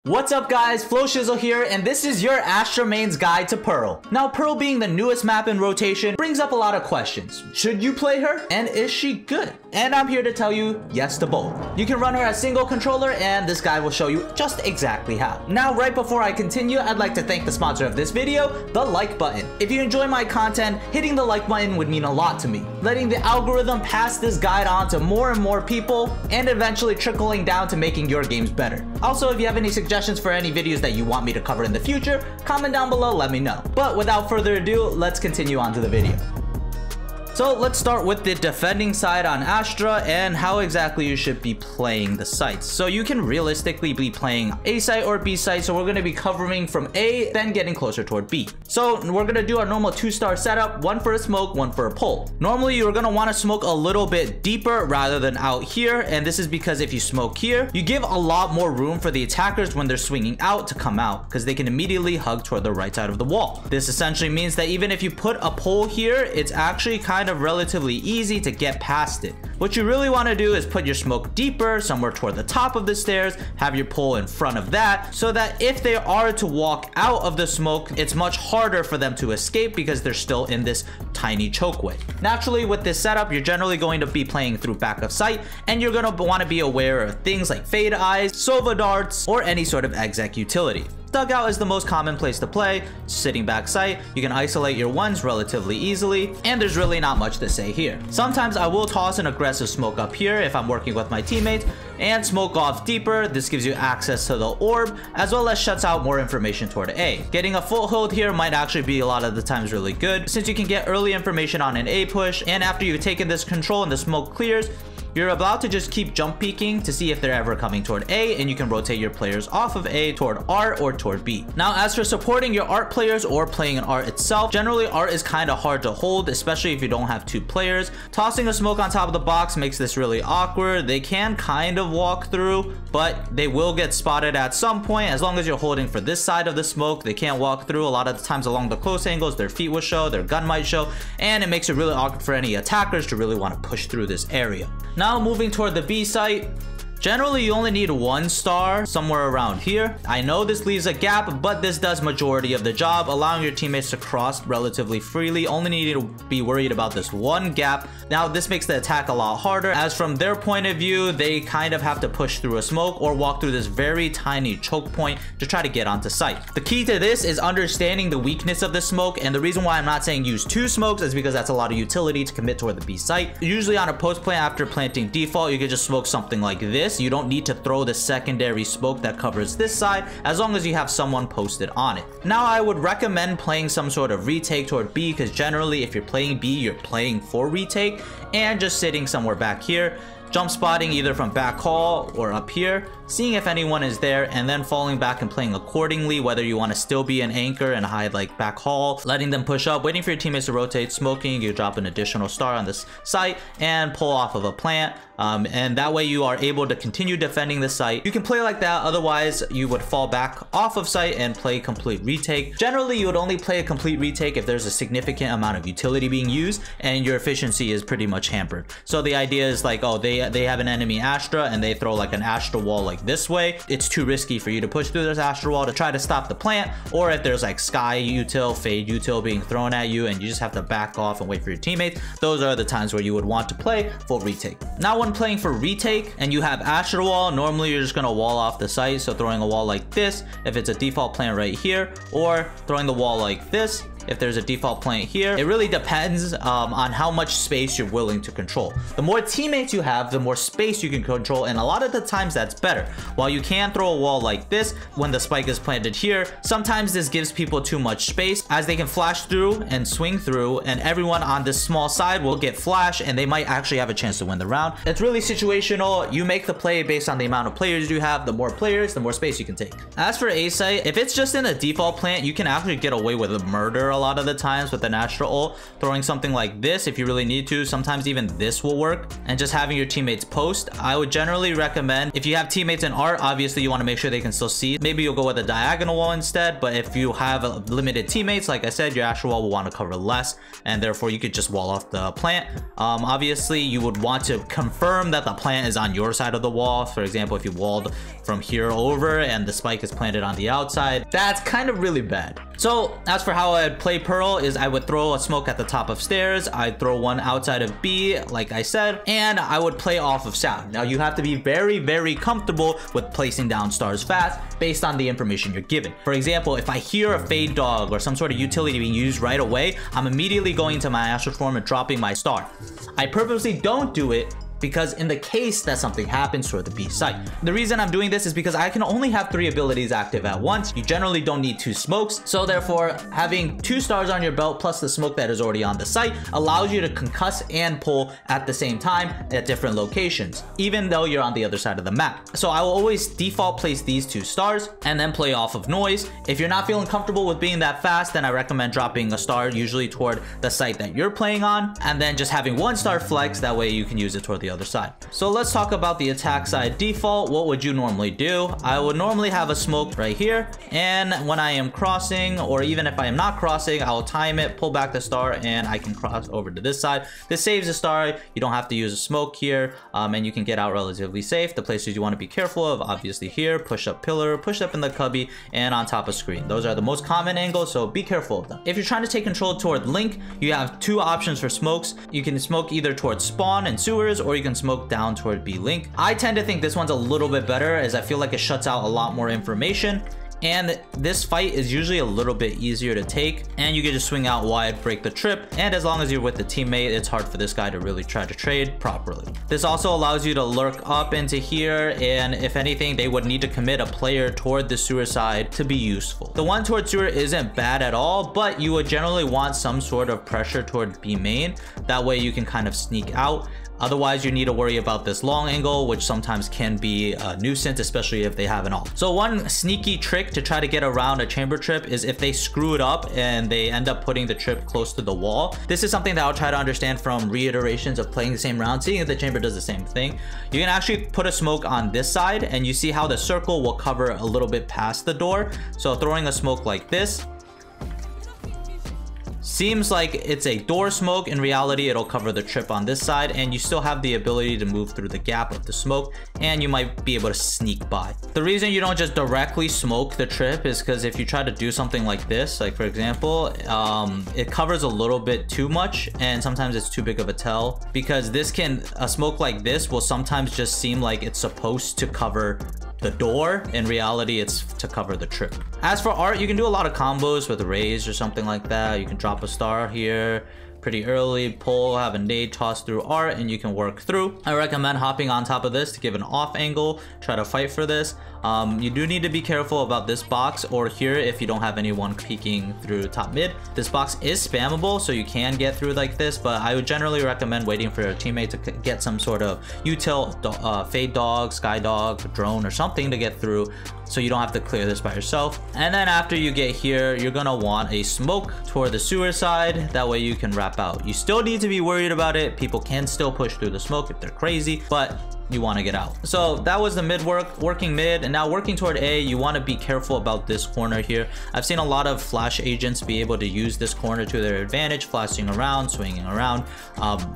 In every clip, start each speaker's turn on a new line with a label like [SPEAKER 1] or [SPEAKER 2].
[SPEAKER 1] What's up guys, FlowShizzle here, and this is your Astra Main's guide to Pearl. Now Pearl being the newest map in rotation brings up a lot of questions. Should you play her? And is she good? And I'm here to tell you yes to both. You can run her as single controller and this guide will show you just exactly how. Now right before I continue, I'd like to thank the sponsor of this video, the like button. If you enjoy my content, hitting the like button would mean a lot to me. Letting the algorithm pass this guide on to more and more people and eventually trickling down to making your games better. Also, if you have any suggestions for any videos that you want me to cover in the future, comment down below, let me know. But without further ado, let's continue on to the video. So let's start with the defending side on Astra and how exactly you should be playing the sites. So you can realistically be playing A site or B site. So we're going to be covering from A, then getting closer toward B. So we're going to do our normal 2-star setup, one for a smoke, one for a pull. Normally you're going to want to smoke a little bit deeper rather than out here. And this is because if you smoke here, you give a lot more room for the attackers when they're swinging out to come out because they can immediately hug toward the right side of the wall. This essentially means that even if you put a pole here, it's actually kind of relatively easy to get past it. What you really want to do is put your smoke deeper, somewhere toward the top of the stairs, have your pole in front of that, so that if they are to walk out of the smoke, it's much harder for them to escape because they're still in this tiny chokeway. Naturally, with this setup, you're generally going to be playing through back of sight, and you're going to want to be aware of things like fade eyes, Sova darts, or any sort of exec utility. Dugout is the most common place to play, sitting back sight. You can isolate your ones relatively easily, and there's really not much to say here. Sometimes I will toss an aggressive smoke up here if I'm working with my teammates, and smoke off deeper. This gives you access to the orb, as well as shuts out more information toward A. Getting a foothold here might actually be a lot of the times really good, since you can get early information on an A push, and after you've taken this control and the smoke clears, you're about to just keep jump peeking to see if they're ever coming toward A, and you can rotate your players off of A toward R or toward B. Now, as for supporting your art players or playing an art itself, generally art is kind of hard to hold, especially if you don't have two players. Tossing a smoke on top of the box makes this really awkward. They can kind of walk through, but they will get spotted at some point. As long as you're holding for this side of the smoke, they can't walk through. A lot of the times along the close angles, their feet will show, their gun might show, and it makes it really awkward for any attackers to really want to push through this area. Now moving toward the B site, generally you only need 1 star somewhere around here. I know this leaves a gap, but this does majority of the job, allowing your teammates to cross relatively freely. Only need to be worried about this one gap. Now this makes the attack a lot harder, as from their point of view, they kind of have to push through a smoke or walk through this very tiny choke point to try to get onto site. The key to this is understanding the weakness of the smoke, and the reason why I'm not saying use 2 smokes is because that's a lot of utility to commit toward the B site. Usually on a post plant after planting default, you can just smoke something like this. You don't need to throw the secondary smoke that covers this side, as long as you have someone posted on it. Now I would recommend playing some sort of retake toward B, because generally if you're playing B, you're playing for retake, and just sitting somewhere back here, jump spotting either from back hall or up here, seeing if anyone is there, and then falling back and playing accordingly, whether you want to still be an anchor and hide like back hall, letting them push up, waiting for your teammates to rotate, smoking, you drop an additional star on this site and pull off of a plant, and that way you are able to continue defending the site. You can play like that, otherwise you would fall back off of site and play complete retake. Generally you would only play a complete retake if there's a significant amount of utility being used and your efficiency is pretty much hampered. So the idea is like, oh, they have an enemy Astra and they throw like an Astra wall like this way. It's too risky for you to push through this Astra wall to try to stop the plant, or if there's like sky util, fade util being thrown at you and you just have to back off and wait for your teammates, those are the times where you would want to play full retake. Now when playing for retake and you have Astra wall, normally you're just going to wall off the site, so throwing a wall like this if it's a default plant right here, or throwing the wall like this if there's a default plant here. It really depends on how much space you're willing to control. The more teammates you have, the more space you can control, and a lot of the times that's better. While you can throw a wall like this when the spike is planted here, sometimes this gives people too much space, as they can flash through and swing through, and everyone on this small side will get flash and they might actually have a chance to win the round. It's really situational. You make the play based on the amount of players you have. The more players, the more space you can take. As for A site, if it's just in a default plant, you can actually get away with a murder a lot of the times with an Astra ult. Throwing something like this if you really need to. Sometimes even this will work. And just having your teammates post. I would generally recommend, if you have teammates in art, obviously you want to make sure they can still see. Maybe you'll go with a diagonal wall instead. But if you have limited teammates, like I said, your Astra wall will want to cover less. And therefore you could just wall off the plant. Obviously you would want to confirm that the plant is on your side of the wall. For example, if you walled from here over and the spike is planted on the outside, that's kind of really bad. So as for how I'd play Pearl is I would throw a smoke at the top of stairs. I'd throw one outside of B, like I said, and I would play off of sound. Now you have to be very, very comfortable with placing down stars fast based on the information you're given. For example, if I hear a Fade Dog or some sort of utility being used right away, I'm immediately going to my Astral Form and dropping my star. I purposely don't do it because in the case that something happens toward the B site. The reason I'm doing this is because I can only have 3 abilities active at once. You generally don't need 2 smokes. So therefore, having 2 stars on your belt plus the smoke that is already on the site allows you to concuss and pull at the same time at different locations, even though you're on the other side of the map. So I will always default place these 2 stars and then play off of noise. If you're not feeling comfortable with being that fast, then I recommend dropping a star usually toward the site that you're playing on, and then just having 1 star flex. That way you can use it toward the other side. So let's talk about the attack side default. What would you normally do? I would normally have a smoke right here, and when I am crossing, or even if I am not crossing, I'll time it, pull back the star, and I can cross over to this side. This saves a star. You don't have to use a smoke here, and you can get out relatively safe. The places you want to be careful of, obviously here, push up pillar, push up in the cubby, and on top of screen. Those are the most common angles, so be careful of them. If you're trying to take control toward Link, you have 2 options for smokes. You can smoke either towards spawn and sewers, or you can smoke down toward B Link. I tend to think this one's a little bit better, as I feel like it shuts out a lot more information. And this fight is usually a little bit easier to take, and you can just swing out wide, break the trip, and as long as you're with the teammate, it's hard for this guy to really try to trade properly. This also allows you to lurk up into here, and if anything, they would need to commit a player toward the sewer side to be useful. The one toward sewer isn't bad at all, but you would generally want some sort of pressure toward B main. That way you can kind of sneak out. Otherwise, you need to worry about this long angle, which sometimes can be a nuisance, especially if they have an ult. So one sneaky trick to try to get around a chamber trip is if they screw it up and they end up putting the trip close to the wall. This is something that I'll try to understand from reiterations of playing the same round, seeing if the chamber does the same thing. You can actually put a smoke on this side, and you see how the circle will cover a little bit past the door. So throwing a smoke like this seems like it's a door smoke. In reality, it'll cover the trip on this side, and you still have the ability to move through the gap of the smoke, and you might be able to sneak by. The reason you don't just directly smoke the trip is because if you try to do something like this, like for example, it covers a little bit too much, and sometimes it's too big of a tell, because a smoke like this will sometimes just seem like it's supposed to cover the door. In reality, it's to cover the trip. As for art, you can do a lot of combos with raise or something like that. You can drop a star here pretty early, pull, have a nade toss through art, and you can work through. I recommend hopping on top of this to give an off angle, try to fight for this. You do need to be careful about this box or here if you don't have anyone peeking through top mid. This box is spammable, so you can get through like this, but I would generally recommend waiting for your teammate to get some sort of util, Fade Dog, Sky Dog, drone or something to get through, so you don't have to clear this by yourself. And then after you get here, you're gonna want a smoke toward the sewer side. That way you can wrap out. You still need to be worried about it. People can still push through the smoke if they're crazy, but you want to get out. So that was the mid working mid, and now working toward A, you want to be careful about this corner here. I've seen a lot of flash agents be able to use this corner to their advantage, flashing around, swinging around,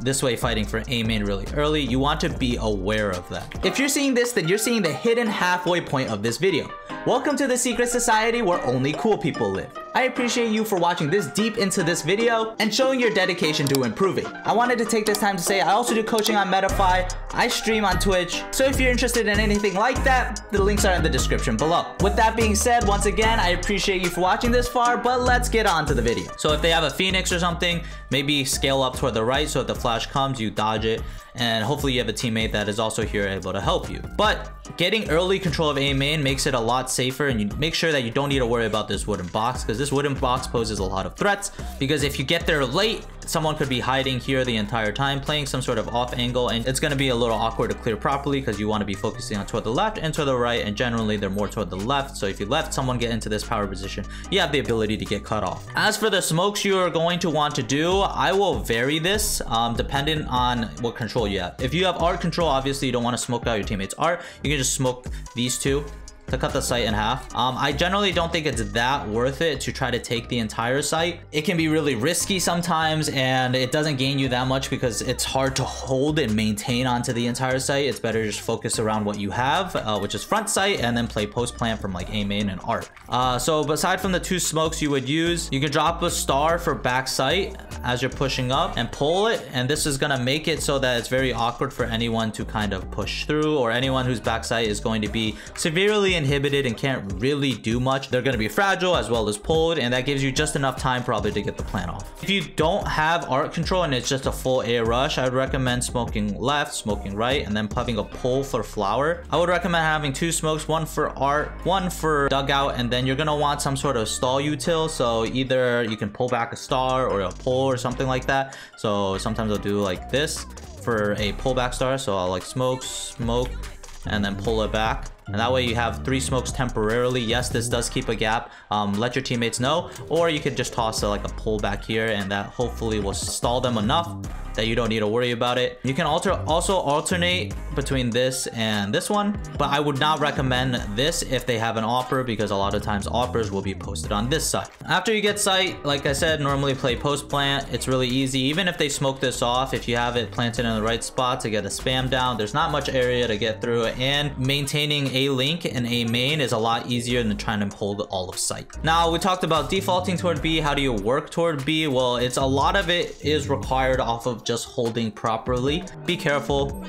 [SPEAKER 1] this way fighting for A main really early. You want to be aware of that. If you're seeing this, then you're seeing the hidden halfway point of this video. Welcome to the secret society where only cool people live. I appreciate you for watching this deep into this video and showing your dedication to improving. I wanted to take this time to say I also do coaching on Metafy. I stream on Twitch, so if you're interested in anything like that, the links are in the description below. With that being said, once again, I appreciate you for watching this far, but let's get on to the video. So if they have a Phoenix or something, maybe scale up toward the right so if the flash comes, you dodge it, and hopefully you have a teammate that is also here able to help you. But getting early control of A main makes it a lot safer, and you make sure that you don't need to worry about this wooden box, because this wooden box poses a lot of threats, because if you get there late, someone could be hiding here the entire time, playing some sort of off angle, and it's going to be a little awkward to clear properly because you want to be focusing on toward the left and toward the right, and generally they're more toward the left. So if you let someone get into this power position, you have the ability to get cut off. As for the smokes you are going to want to do, I will vary this dependent on what control you have. If you have art control, obviously you don't want to smoke out your teammates' art. You can just smoke these two to cut the site in half. I generally don't think it's that worth it to try to take the entire site. It can be really risky sometimes, and it doesn't gain you that much because it's hard to hold and maintain onto the entire site. It's better to just focus around what you have, which is front site, and then play post plant from like A main and art. So aside from the two smokes you would use, you can drop a star for back site as you're pushing up and pull it, and this is gonna make it so that it's very awkward for anyone to kind of push through, or anyone whose back site is going to be severely inhibited and can't really do much. They're going to be fragile as well as pulled, and that gives you just enough time probably to get the plant off. If you don't have art control and it's just a full A rush, I would recommend smoking left, smoking right, and then having a pull for flower. I would recommend having two smokes, one for art, one for dugout, and then you're going to want some sort of stall util. So either you can pull back a star or a pull or something like that. So sometimes I'll do like this for a pullback star. So I'll like smoke, and then pull it back. And that way you have 3 smokes temporarily. Yes, this does keep a gap. Let your teammates know. Or you could just toss like a pull back here, and that hopefully will stall them enough that you don't need to worry about it. You can also alternate between this and this one, but I would not recommend this if they have an AWPer, because a lot of times AWPers will be posted on this side. After you get site, like I said, normally play post plant. It's really easy. Even if they smoke this off, if you have it planted in the right spot to get a spam down, there's not much area to get through, and maintaining A link and A main is a lot easier than trying to hold all of site. Now, we talked about defaulting toward B. How do you work toward B? Well, it's a lot of it is required off of just holding properly. Be careful.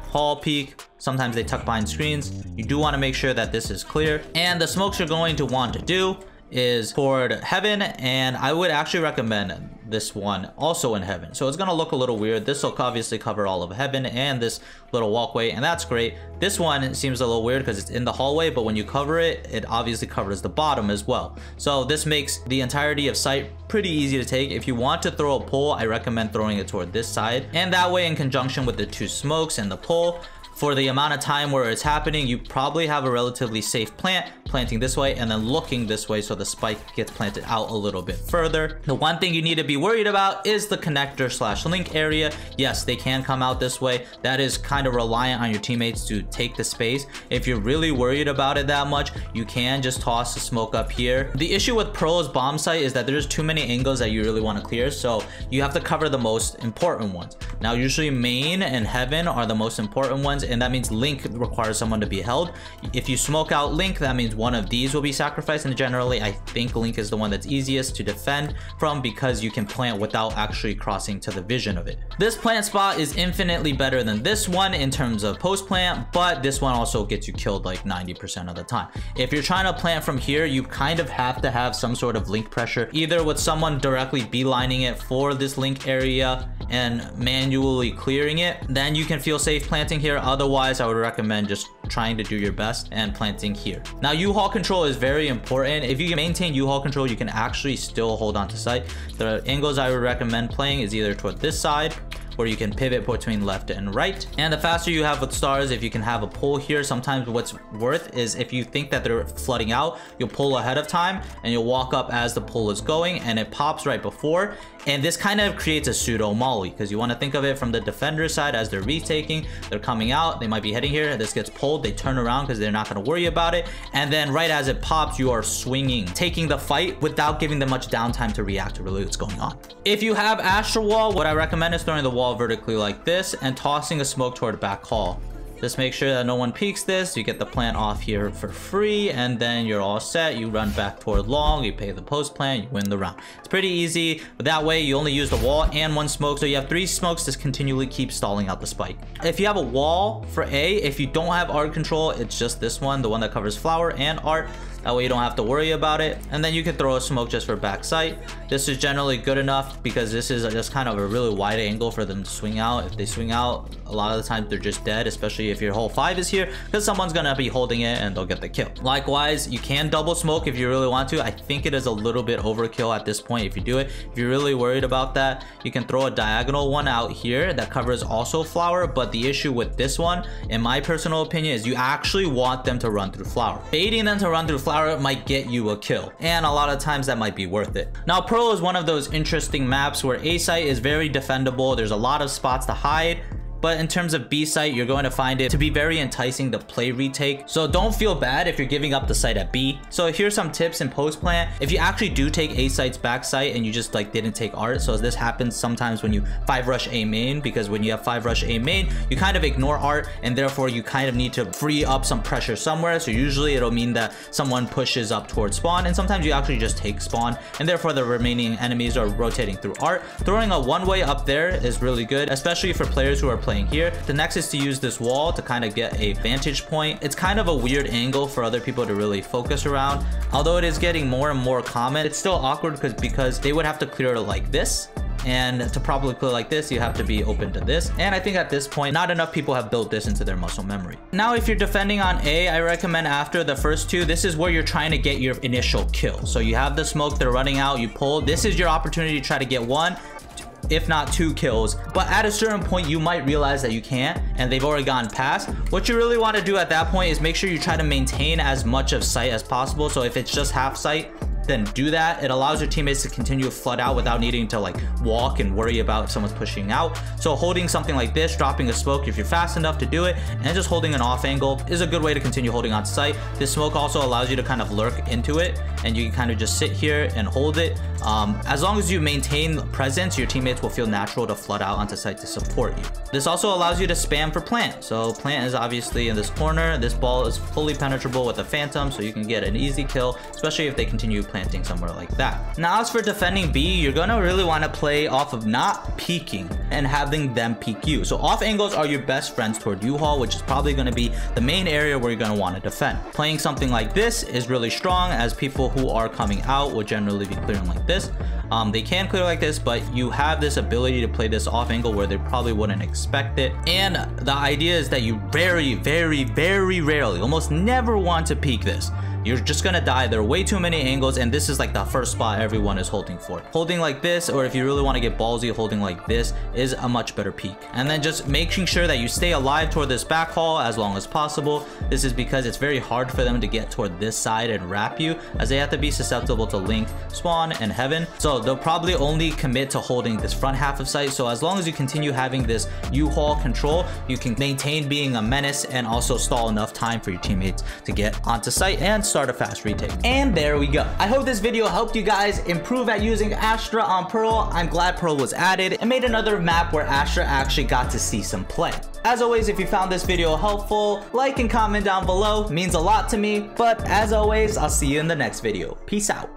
[SPEAKER 1] Hall peek. Sometimes they tuck behind screens. You do want to make sure that this is clear. And the smokes you're going to want to do is toward heaven, and I would actually recommend this one also in heaven. So it's gonna look a little weird. This will obviously cover all of heaven and this little walkway, and that's great. This one seems a little weird because it's in the hallway, but when you cover it, it obviously covers the bottom as well. So this makes the entirety of site pretty easy to take. If you want to throw a pull, I recommend throwing it toward this side, and that way in conjunction with the two smokes and the pull, for the amount of time where it's happening, you probably have a relatively safe planting this way and then looking this way, so the spike gets planted out a little bit further. The one thing you need to be worried about is the connector / link area. Yes, they can come out this way. That is kind of reliant on your teammates to take the space. If you're really worried about it that much, you can just toss the smoke up here. The issue with Pearl's bomb site is that there's too many angles that you really want to clear, so you have to cover the most important ones. Now, usually main and heaven are the most important ones, and that means link requires someone to be held. If you smoke out link, that means one of these will be sacrificed, and generally I think link is the one that's easiest to defend from because you can plant without actually crossing to the vision of it. This plant spot is infinitely better than this one in terms of post plant, but this one also gets you killed like 90% of the time. If you're trying to plant from here, you kind of have to have some sort of link pressure, either with someone directly beelining it for this link area and manually clearing it, then you can feel safe planting here. Otherwise, I would recommend just trying to do your best and planting here. Now, U-Haul control is very important. If you can maintain U-Haul control, you can actually still hold on to site. The angles I would recommend playing is either toward this side, where you can pivot between left and right. And the faster you have with stars, if you can have a pull here, sometimes what's worth is if you think that they're flooding out, you'll pull ahead of time and you'll walk up as the pull is going and it pops right before. And this kind of creates a pseudo molly because you want to think of it from the defender side as they're retaking, they're coming out, they might be heading here, this gets pulled, they turn around because they're not going to worry about it. And then right as it pops, you are swinging, taking the fight without giving them much downtime to react to really what's going on. If you have Astral Wall, what I recommend is throwing the wall vertically like this and tossing a smoke toward back hall. Just make sure that no one peeks this. You get the plant off here for free, and then you're all set. You run back toward long, you pay the post plant, you win the round. It's pretty easy, but that way you only use the wall and one smoke, so you have 3 smokes to continually keep stalling out the spike. If you have a wall for A, if you don't have art control, it's just this one, the one that covers flower and art. That way you don't have to worry about it. And then you can throw a smoke just for backside. This is generally good enough because this is just kind of a really wide angle for them to swing out. If they swing out, a lot of the times they're just dead, especially if your whole 5 is here, because someone's gonna be holding it and they'll get the kill. Likewise, you can double smoke if you really want to. I think it is a little bit overkill at this point if you do it. If you're really worried about that, you can throw a diagonal one out here that covers also flower. But the issue with this one, in my personal opinion, is you actually want them to run through flower. Baiting them to run through flower might get you a kill, and a lot of times that might be worth it. Now, Pearl is one of those interesting maps where A site is very defendable. There's a lot of spots to hide. But in terms of B site, you're going to find it to be very enticing to play retake. So don't feel bad if you're giving up the site at B. So here's some tips in post plan. If you actually do take A site's back site and you just like didn't take art. So this happens sometimes when you 5 rush A main, because when you have 5 rush A main, you kind of ignore art and therefore you kind of need to free up some pressure somewhere. So usually it'll mean that someone pushes up towards spawn, and sometimes you actually just take spawn and therefore the remaining enemies are rotating through art. Throwing a one-way up there is really good, especially for players who are playing here. The next is to use this wall to kind of get a vantage point. It's kind of a weird angle for other people to really focus around. Although it is getting more and more common, it's still awkward because they would have to clear it like this. And to properly clear like this, you have to be open to this. And I think at this point, not enough people have built this into their muscle memory. Now, if you're defending on A, I recommend after the first 2, this is where you're trying to get your initial kill. So you have the smoke, they're running out, you pull. This is your opportunity to try to get 1, if not 2 kills. But at a certain point, you might realize that you can't and they've already gone past. What you really want to do at that point is make sure you try to maintain as much of sight as possible. So if it's just half sight, then do that. It allows your teammates to continue to flood out without needing to like walk and worry about someone's pushing out. So holding something like this, dropping a smoke if you're fast enough to do it, and just holding an off angle is a good way to continue holding on to sight. This smoke also allows you to kind of lurk into it, and you can kind of just sit here and hold it. As long as you maintain presence, your teammates will feel natural to flood out onto site to support you. This also allows you to spam for plant. So plant is obviously in this corner. This ball is fully penetrable with a phantom, so you can get an easy kill, especially if they continue planting somewhere like that. Now, as for defending B, you're gonna really want to play off of not peeking and having them peek you. So off angles are your best friends toward U-Haul, which is probably going to be the main area where you're going to want to defend. Playing something like this is really strong, as people who are coming out will generally be clearing like this. They can clear like this, but you have this ability to play this off angle where they probably wouldn't expect it. And the idea is that you very, very, very rarely, almost never want to peek this. You're just gonna die. There are way too many angles, and this is like the first spot everyone is holding for. Holding like this, or if you really want to get ballsy, holding like this is a much better peek. And then just making sure that you stay alive toward this back hall as long as possible. This is because it's very hard for them to get toward this side and wrap you, as they have to be susceptible to Link, Spawn, and Heaven. So they'll probably only commit to holding this front half of sight. So as long as you continue having this U-Haul control, you can maintain being a menace and also stall enough time for your teammates to get onto site and start a fast retake. And there we go. I hope this video helped you guys improve at using Astra on Pearl. I'm glad Pearl was added and made another map where Astra actually got to see some play. As always, if you found this video helpful, like and comment down below. It means a lot to me. But as always, I'll see you in the next video. Peace out.